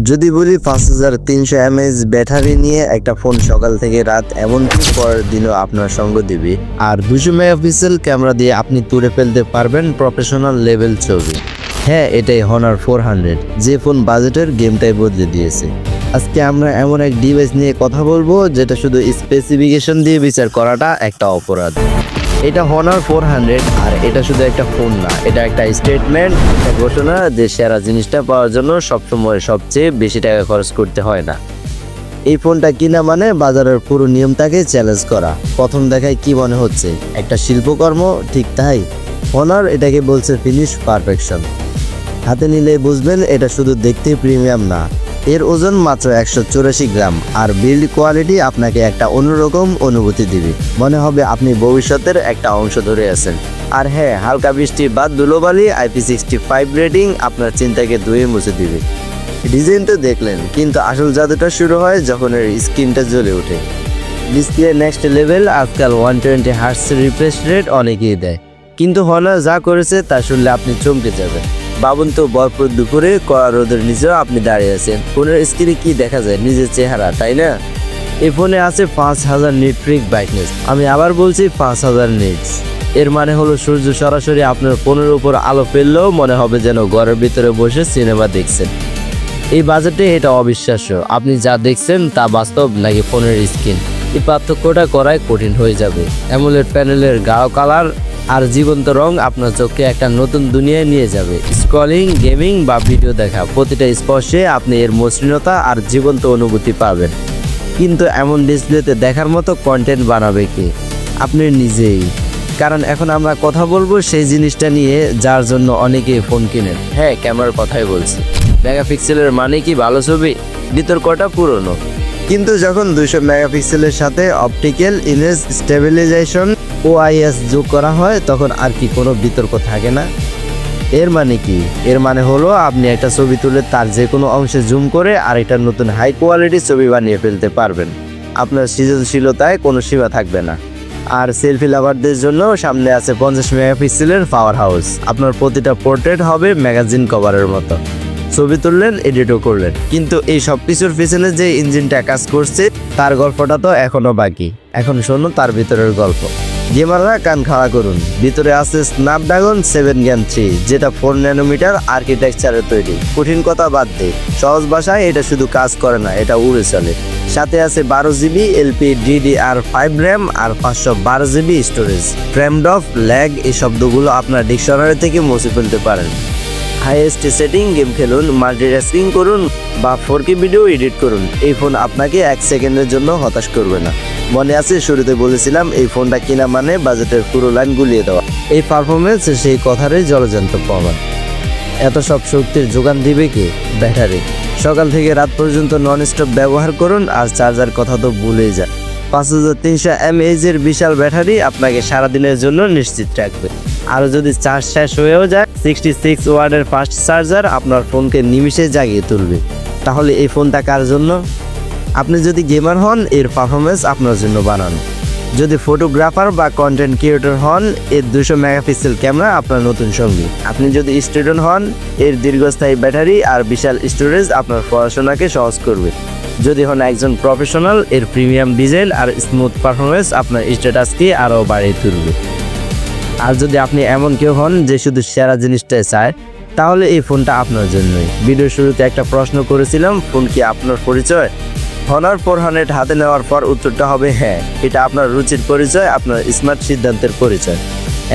যদি বলি 5300 mAh battery নিয়ে একটা ফোন সকাল থেকে রাত এমনকি পরের দিনও আপনার সঙ্গ দিবে, আর 200 মেগাপিক্সেল ক্যামেরা দিয়ে আপনি তুলে ফেলতে পারবেন প্রফেশনাল লেভেল ছবি। হ্যাঁ, এটাই Honor 400, যে ফোন বাজেটের গেমটাই বদলে দিয়েছে। আজকে আমরা এমন এক ডিভাইস নিয়ে কথা বলবো যেটা শুধু স্পেসিফিকেশন দিয়ে বিচার করাটা একটা অপরাধ। এটা Honor 400, আর এটা শুধু একটা ফোন না, এটা একটা স্টেটমেন্ট, একটা ঘোষণা যে সেরা জিনিসটা পাওয়ার জন্য সবসময় সবচেয়ে বেশি টাকা খরচ করতে হয় না। এই ফোনটা কিনা মানে বাজারের পুরো নিয়মটাকে চ্যালেঞ্জ করা। প্রথম দেখায় কি মনে হচ্ছে? একটা শিল্পকর্ম? ঠিক তাই। Honor এটাকে বলছে ফিনিশ পারফেকশন। হাতে নিলে বুঝবেন এটা শুধু দেখতে প্রিমিয়াম না, এর ওজন মাত্র 184 গ্রাম, আর বিল্ড কোয়ালিটি আপনাকে একটা অন্যরকম অনুভূতি দিবে। মনে হবে আপনি ভবিষ্যতের একটা অংশ ধরে আছেন। আর হ্যাঁ, হালকা বৃষ্টি বা ধুলোবালি IP65 রেটিং আপনার চিন্তাকে ধুয়ে মুছে দিবে। ডিজাইন তো দেখলেন, কিন্তু আসল জাদুটা শুরু হয় যখন এর স্ক্রিনটা জ্বলে ওঠে। Display next level. আজকাল 120 হার্টজ রিফ্রেশ রেট অনেকেই দেয়, কিন্তু Honor যা করেছে তা শুনলে আপনি চমকে যাবেন। ভাবুন তো, ভরপুর দুপুরে কড়া রোদের নিচেও আপনি দাঁড়িয়ে আছেন, ফোনের স্ক্রিনে কি দেখা যায়? নিজের চেহারা, তাই না? এই ফোনে আছে 5000 নিট পিক ব্রাইটনেস। আমি আবার বলছি 5000 নিটস। এর মানে হলো সূর্য সরাসরি আপনার ফোনের উপর আলো ফেললেও মনে হবে যেন ঘরের ভিতরে বসে সিনেমা দেখছেন। এই বাজেটে এটা অবিশ্বাস্য। আপনি যা দেখছেন তা বাস্তব নাকি ফোনের স্ক্রিন, এই পার্থক্যটা করাই কঠিন হয়ে যাবে। অ্যামোলেড প্যানেলের গাঢ় কালার আর জীবন্ত রং আপনার চোখকে একটা নতুন দুনিয়ায় নিয়ে যাবে। স্ক্রলিং, গেমিং বা ভিডিও দেখা, প্রতিটা স্পর্শে আপনি এর মসৃণতা আর জীবন্ত অনুভূতি পাবেন। কিন্তু এমন ডিসপ্লেতে দেখার মতো কন্টেন্ট বানাবে কে? আপনি নিজেই। কারণ এখন আমরা কথা বলবো সেই জিনিসটা নিয়ে যার জন্য অনেকেই ফোন কিনেন। হ্যাঁ, ক্যামেরার কথাই বলছি। মেগাপিক্সেলের মানে কি ভালো ছবি? বিতর্কটা পুরনো, কিন্তু যখন 200 মেগাপিক্সেলের সাথে অপটিক্যাল ইমেজ স্টেবিলাইজেশন OIS যোগ করা হয়, তখন আর কি কোনো বিতর্ক থাকে না? এর মানে কি? এর মানে হলো আপনি একটা ছবি তুলে তার যে কোনো অংশে জুম করে আরেকটা নতুন হাই কোয়ালিটি ছবি বানিয়ে ফেলতে পারবেন। আপনার সৃজনশীলতায় কোনো সীমা থাকবে না। আর সেলফি লাভারদের জন্য সামনে আছে 50 মেগাপিক্সেলের পাওয়ার হাউস। আপনার প্রতিটা পোর্ট্রেট হবে ম্যাগাজিন কভারের মতো। ছবি তুললেন, এডিটও করলেন, কিন্তু এই সব কিছুর পিছনে যে ইঞ্জিনটা কাজ করছে তার গল্পটা তো এখনো বাকি। এখন শোনো তার ভিতরের গল্প। গেমাররা কান খাড়া করুন, ভিতরে আছে স্ন্যাপড্রাগন 7 Gen 3, যেটা 4 ন্যানোমিটার আর্কিটেকচারে তৈরি। কঠিন কথা বাদ দে, সহজ ভাষায় এটা শুধু কাজ করে না, এটা উড়ে চলে। সাথে আছে 12GB LPDDR5 র্যাম আর 512GB স্টোরেজ। ফ্রেমড্রপ, ল্যাগ এই শব্দগুলো আপনার ডিকশনারি থেকে মুছে ফেলতে পারেন। হাইয়েস্ট সেটিং গেম খেলুন, মাল্টিটাস্কিং করুন বা 4K ভিডিও এডিট করুন, এই ফোন আপনাকে 1 সেকেন্ডের জন্য হতাশ করবে না। মনে আছে শুরুতে বলেছিলাম এই ফোনটা কিনা মানে বাজেটের পুরো লাইন গুলিয়ে দেওয়া। এই পারফরমেন্স সেই কথারই জলজান্ত প্রমাণ। এত সব শক্তির যোগান দিবে কি? ব্যাটারি। সকাল থেকে রাত পর্যন্ত নন স্টপ ব্যবহার করুন, আর চার্জার কথা তো ভুলেই যান। 5300 mAh এর বিশাল ব্যাটারি আপনাকে সারাদিনের জন্য নিশ্চিত রাখবে। আর যদি চার্জ শেষ হয়েও যায়, 66 ওয়াটের ফাস্ট চার্জার আপনার ফোনকে নিমিষে জাগিয়ে তুলবে। তাহলে এই ফোনটা কার জন্য? আপনি যদি গেমার হন, এর পারফরমেন্স আপনার জন্য বানানো। যদি ফটোগ্রাফার বা কন্টেন্ট ক্রিয়েটর হন, এর 200 মেগাপিক্সেল ক্যামেরা আপনার নতুন সঙ্গী। আপনি যদি স্টুডেন্ট হন, এর দীর্ঘস্থায়ী ব্যাটারি আর বিশাল স্টোরেজ আপনার পড়াশোনাকে সহজ করবে। যদি হন একজন প্রফেশনাল, এর প্রিমিয়াম ডিজাইন আর স্মুথ পারফরমেন্স আপনার স্ট্যাটাসকে আরও বাড়িয়ে তুলবে। আর যদি আপনি এমন কেউ হন যে শুধু সেরা জিনিসটাই চায়, তাহলে এই ফোনটা আপনার জন্যই। ভিডিওর শুরুতে একটা প্রশ্ন করেছিলাম, ফোন কি আপনার পরিচয়? Honor 400 হাতে নেওয়ার পর উত্তরটা হবে হ্যাঁ, এটা আপনার রুচির পরিচয়, আপনার স্মার্ট সিদ্ধান্তের পরিচয়।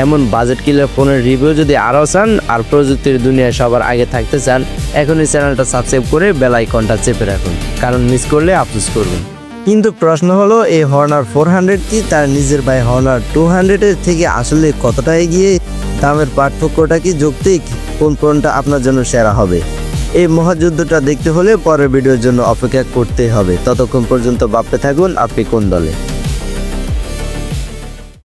এমন বাজেট কিলার ফোনের রিভিউ যদি আরও চান আর প্রযুক্তির দুনিয়ায় সবার আগে থাকতে চান, এখনই চ্যানেলটা সাবস্ক্রাইব করে বেল আইকনটা চেপে রাখুন, কারণ মিস করলে আফসোস করবেন। কিন্তু প্রশ্ন হলো, এই Honor 400 কি তার নিজের ভাই Honor 200 থেকে আসলে কতটা এগিয়ে? দামের পার্থক্যটা কি যৌক্তিক? কোন ফোনটা আপনার জন্য সেরা হবে? এই মহাযুদ্ধটা দেখতে হলে পরের ভিডিওর জন্য অপেক্ষা করতে হবে। ততক্ষণ পর্যন্ত ভাবতে থাকুন আপনি কোন দলে।